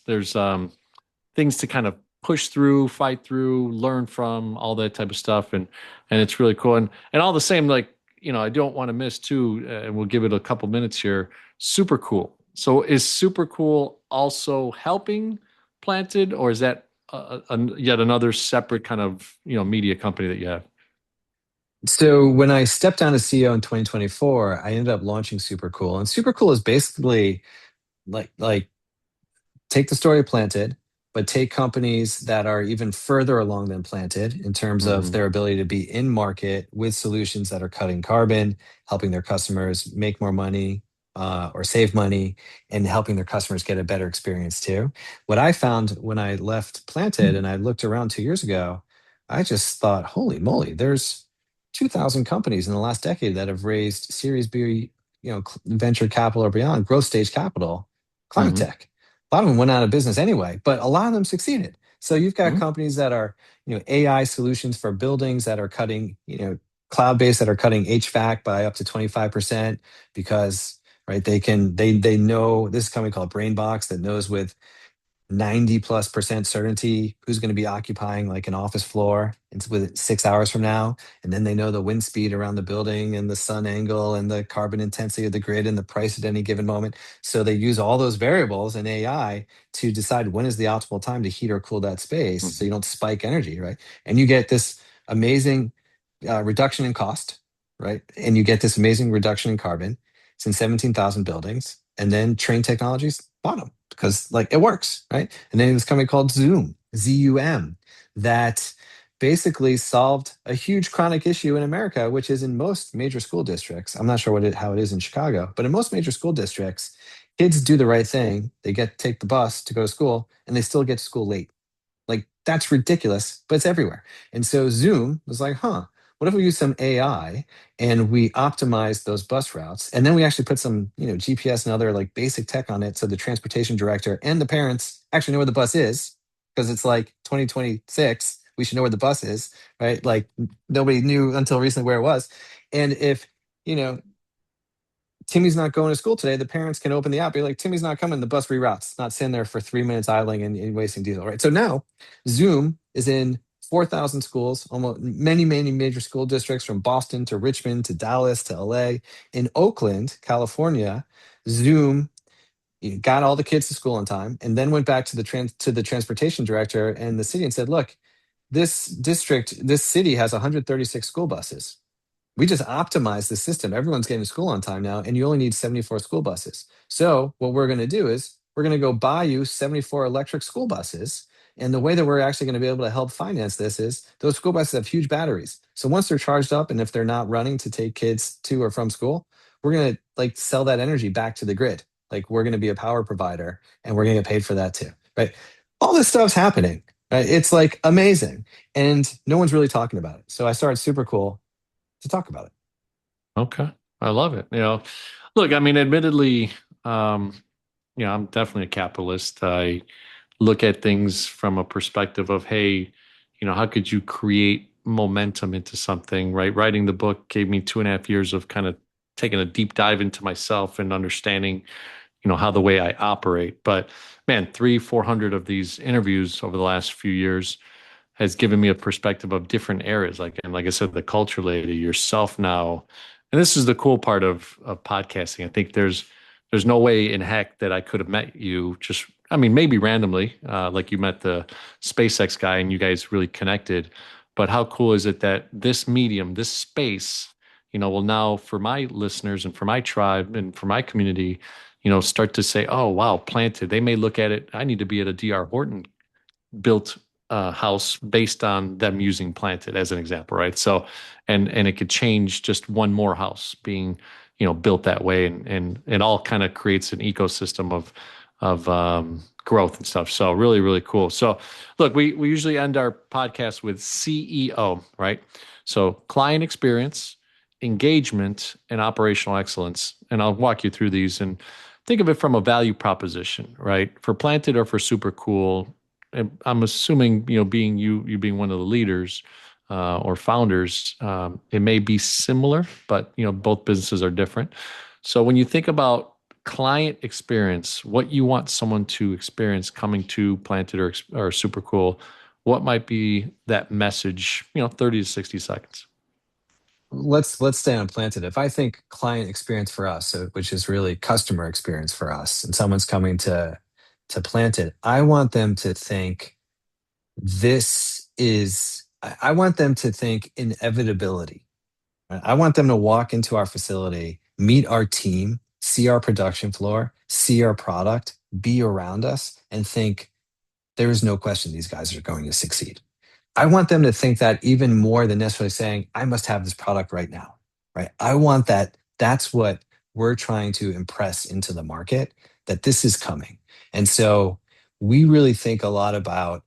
things to kind of push through, fight through, learn from, all that type of stuff, and it's really cool. And all the same, like I don't want to miss too, and we'll give it a couple minutes here. Super cool. So is super cool also helping Planted, or is that yet another separate kind of media company that you have? So when I stepped down as CEO in 2024, I ended up launching Super Cool. And Super Cool is basically like take the story of Planted, but take companies that are even further along than Planted in terms of Mm-hmm. their ability to be in market with solutions that are cutting carbon, helping their customers make more money, or save money, and helping their customers get a better experience too. What I found when I left Planted and I looked around 2 years ago, I just thought, holy moly, there's 2,000 companies in the last decade that have raised Series B, venture capital or beyond, growth stage capital, climate Mm-hmm. tech. A lot of them went out of business anyway, but a lot of them succeeded. So you've got Mm-hmm. companies that are, AI solutions for buildings that are cutting, cloud-based that are cutting HVAC by up to 25% because, right, they know this is a company called Brainbox that knows with 90+% certainty who's going to be occupying like an office floor it's with 6 hours from now, and then they know the wind speed around the building and the sun angle and the carbon intensity of the grid and the price at any given moment. So they use all those variables in AI to decide when is the optimal time to heat or cool that space so Mm-hmm. you don't spike energy, right? And you get this amazing reduction in cost, right? And you get this amazing reduction in carbon. It's in 17,000 buildings. And then Train Technologies bought them because like it works, right? And then this company called Zoom, ZUM, that basically solved a huge chronic issue in America, which is in most major school districts. I'm not sure how it is in Chicago, but in most major school districts, kids do the right thing. They take the bus to go to school, and they still get to school late. Like that's ridiculous, but it's everywhere. And so Zoom was like, huh, what if we use some AI and we optimize those bus routes? And then we actually put some, GPS and other like basic tech on it so the transportation director and the parents actually know where the bus is because it's like 2026. We should know where the bus is, right? Like nobody knew until recently where it was. And if, you know, Timmy's not going to school today, the parents can open the app, be like, Timmy's not coming, the bus reroutes, not sitting there for 3 minutes idling and wasting diesel, right? So now Zoom is in 4,000 schools, almost many, many major school districts from Boston to Richmond to Dallas to LA. In Oakland, California, Zoom got all the kids to school on time and then went back to the transportation director and the city and said, look, this city has 136 school buses. We just optimized the system. Everyone's getting to school on time now, and you only need 74 school buses. So what we're going to do is we're going to go buy you 74 electric school buses. And the way that we're actually going to be able to help finance this is those school buses have huge batteries. So once they're charged up, and if they're not running to take kids to or from school, we're going to like sell that energy back to the grid. Like we're going to be a power provider, and we're going to get paid for that too, right? All this stuff's happening, right? It's like amazing, and no one's really talking about it. So I started Super Cool to talk about it. Okay. I love it. Look, I mean, admittedly, I'm definitely a capitalist. I look at things from a perspective of, hey, how could you create momentum into something, right? Writing the book gave me 2.5 years of kind of taking a deep dive into myself and understanding, how the way I operate. But man, 400 of these interviews over the last few years has given me a perspective of different areas. Like I said, the culture lady, yourself now. And this is the cool part of podcasting. I think there's no way in heck that I could have met you just, I mean, maybe randomly, like you met the SpaceX guy and you guys really connected. But how cool is it that this medium, this space, will now for my listeners and for my tribe and for my community, start to say, oh, wow, planted. They may look at it. I need to be at a DR Horton built house based on them using planted as an example, right? So, and it could change just one more house being, built that way, and it all kind of creates an ecosystem of growth and stuff. So really, really cool. So look, we usually end our podcast with CEO, right? So client experience, engagement, and operational excellence. And I'll walk you through these and think of it from a value proposition, right? For planted or for super cool, and I'm assuming, being you being one of the leaders or founders, it may be similar, but both businesses are different. So when you think about client experience, what you want someone to experience coming to Planted or Super Cool, what might be that message? 30 to 60 seconds. Let's stay on planted. If I think client experience for us, so, which is really customer experience for us, and someone's coming to planted, I want them to think I want them to think inevitability. Right? I want them to walk into our facility, meet our team, see our production floor, see our product, be around us, and think there is no question these guys are going to succeed. I want them to think that even more than necessarily saying, I must have this product right now, right? I want that. That's what we're trying to impress into the market, that this is coming. And so we really think a lot about,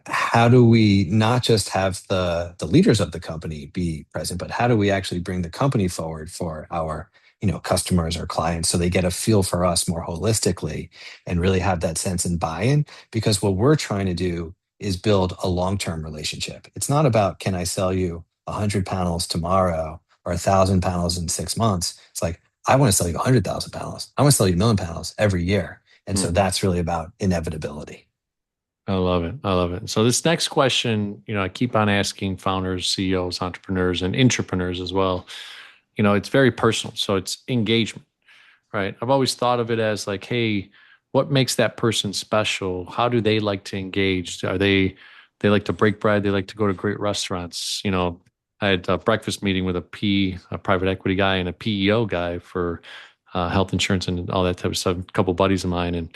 how do we not just have the leaders of the company be present, but how do we actually bring the company forward for our customers or clients so they get a feel for us more holistically and really have that sense and buy-in? Because what we're trying to do is build a long-term relationship. It's not about, can I sell you 100 panels tomorrow or 1,000 panels in 6 months? It's like, I want to sell you 100,000 panels. I want to sell you 1,000,000 panels every year. And so Mhm. that's really about inevitability. I love it. I love it. So this next question, I keep on asking founders, CEOs, entrepreneurs, and intrapreneurs as well. It's very personal. So it's engagement, right? I've always thought of it as like, hey, what makes that person special? How do they like to engage? They like to break bread? They like to go to great restaurants. I had a breakfast meeting with a private equity guy, and a PEO guy for health insurance and all that type of stuff. A couple buddies of mine,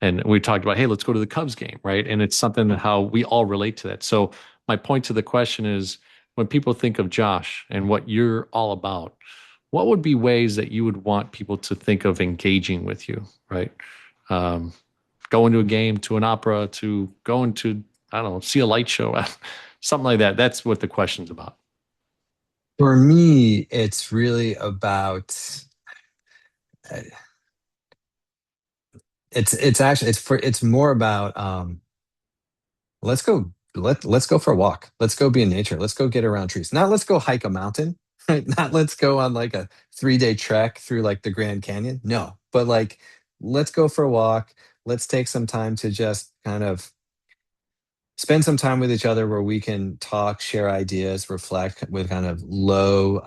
and we talked about, hey, let's go to the Cubs game, right? And it's something that how we all relate to that. So my point to the question is, when people think of Josh and what you're all about, what would be ways that you would want people to think of engaging with you, right? Um, Going to a game, to an opera, to going to, I don't know, see a light show, something like that. That's what the question's about. For me, it's really about uh, it's actually it's more about let's go for a walk. Let's go be in nature. Let's go get around trees. Not let's go hike a mountain, right? Not let's go on like a 3-day trek through like the Grand Canyon. No, but like let's go for a walk. Let's take some time to just kind of spend some time with each other where we can talk, share ideas, reflect with kind of low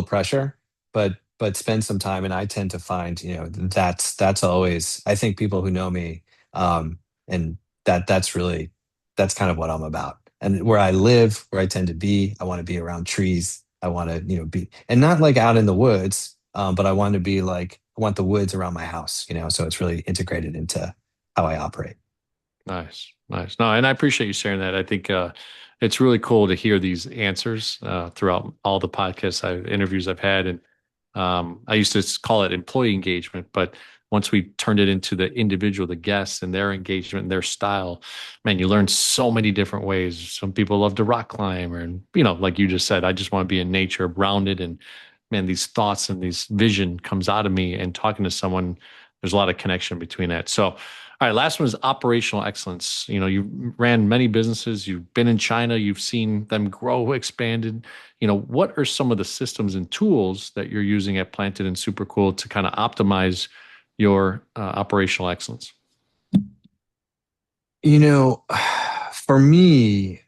pressure, but spend some time. And I tend to find, that's always, I think people who know me, and that's kind of what I'm about. And where I live, where I tend to be, I want to be around trees. I want to, be, and not like out in the woods, but I want to be like, I want the woods around my house, so it's really integrated into how I operate. Nice, nice. No, and I appreciate you sharing that. I think it's really cool to hear these answers throughout all the interviews I've had, and I used to call it employee engagement, but once we turned it into the individual, the guests, and their engagement and their style, man, you learn so many different ways. Some people love to rock climb, and like you just said, I just want to be in nature, grounded, and man, these thoughts and these vision comes out of me, and talking to someone there's a lot of connection between that. So, all right, last one is operational excellence. You ran many businesses, you've been in China, you've seen them grow, expanded. What are some of the systems and tools that you're using at Planted and Supercool to kind of optimize your operational excellence? You know, for me,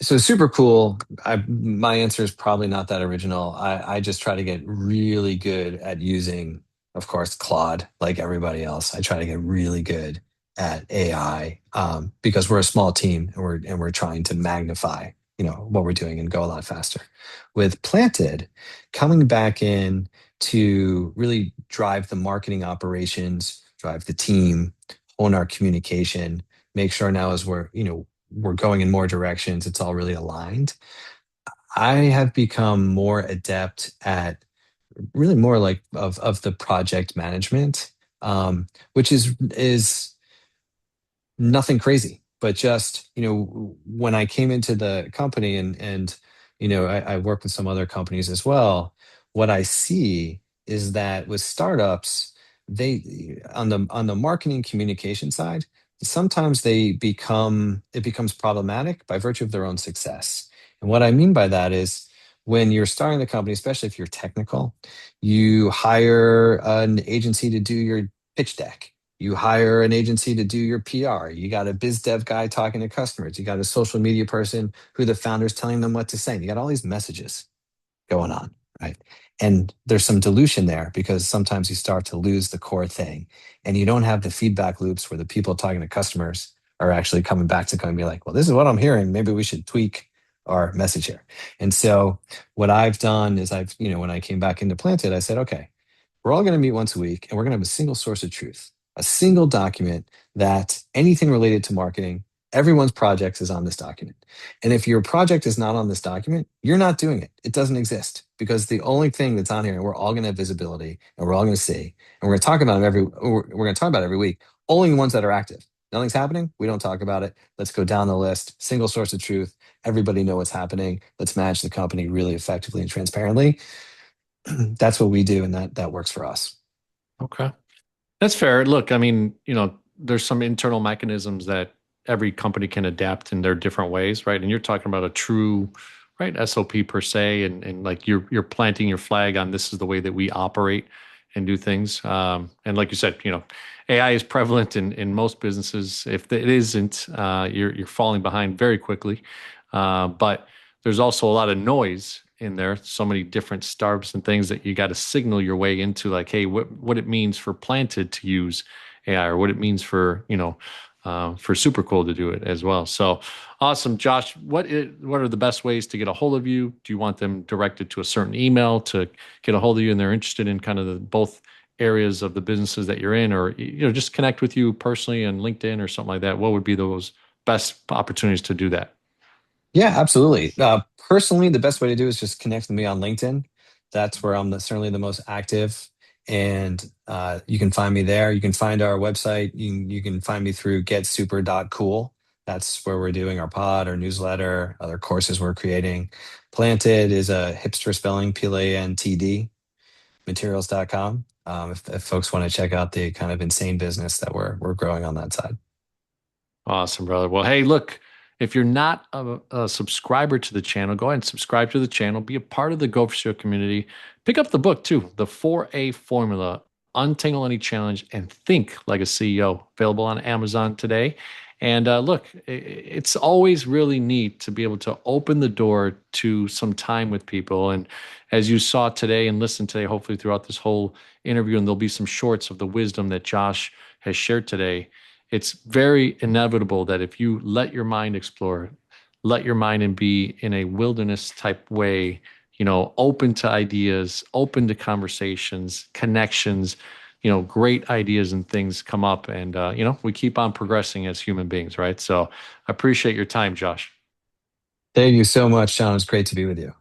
so super cool. My answer is probably not that original. I just try to get really good at using, of course, Claude, like everybody else. I try to get really good at AI, because we're a small team and we're trying to magnify, what we're doing and go a lot faster. With Planted, coming back in to really drive the marketing operations, drive the team, own our communication, make sure now as we're going in more directions, it's all really aligned. I have become more adept at really more like of the project management, which is nothing crazy, but just, when I came into the company and I work with some other companies as well, what I see is that with startups, they on the marketing communication side, sometimes it becomes problematic by virtue of their own success. And what I mean by that is when you're starting the company, especially if you're technical, you hire an agency to do your pitch deck, you hire an agency to do your PR. You got a biz dev guy talking to customers. You got a social media person who the founder's telling them what to say. You got all these messages going on, right? And there's some dilution there because sometimes you start to lose the core thing and you don't have the feedback loops where the people talking to customers are actually coming back to come and be like, well, this is what I'm hearing. Maybe we should tweak our message here. And so what I've done is when I came back into Planted, I said, okay, we're all going to meet once a week and we're going to have a single source of truth, a single document that anything related to marketing, everyone's project is on this document. And if your project is not on this document, you're not doing it. It doesn't exist because the only thing that's on here, and we're all going to have visibility and we're all going to see, and we're going to talk about it we're going to talk about it every week, only the ones that are active. Nothing's happening. We don't talk about it. Let's go down the list. Single source of truth. Everybody know what's happening. Let's manage the company really effectively and transparently. That's what we do, and that works for us. Okay. That's fair. Look, I mean, there's some internal mechanisms that every company can adapt in their different ways, right? And you're talking about a true, right, SOP per se, and like you're planting your flag on this is the way that we operate and do things. And like you said, AI is prevalent in most businesses. If it isn't, you're falling behind very quickly. But there's also a lot of noise in there, so many different startups and things that you got to signal your way into, like, hey, what it means for Planted to use AI, or what it means for Super Cool to do it as well. So awesome, Josh. What are the best ways to get a hold of you? Do you want them directed to a certain email to get a hold of you, and they're interested in kind of both areas of the businesses that you're in, or just connect with you personally on LinkedIn or something like that? What would be those best opportunities to do that? Yeah, absolutely. Personally, the best way to do is just connect with me on LinkedIn. That's where I'm certainly the most active, and you can find me there. You can find our website. You can find me through getsuper.cool. That's where we're doing our pod, our newsletter, other courses we're creating. Planted is a hipster spelling, PLANTD, materials.com. If folks want to check out the kind of insane business that we're growing on that side. Awesome, brother. Well, hey, look, if you're not a subscriber to the channel, go ahead and subscribe to the channel. Be a part of the Go for Show community. Pick up the book too, The 4A Formula, Untangle Any Challenge, and Think Like a CEO. Available on Amazon today. And look, it's always really neat to be able to open the door to some time with people. And as you saw today and listened today, hopefully throughout this whole interview, and there'll be some shorts of the wisdom that Josh has shared today. It's very inevitable that if you let your mind explore, let your mind and be in a wilderness type way, open to ideas, open to conversations, connections, great ideas and things come up, and we keep on progressing as human beings, right? So I appreciate your time, Josh. Thank you so much, Sean. It's great to be with you.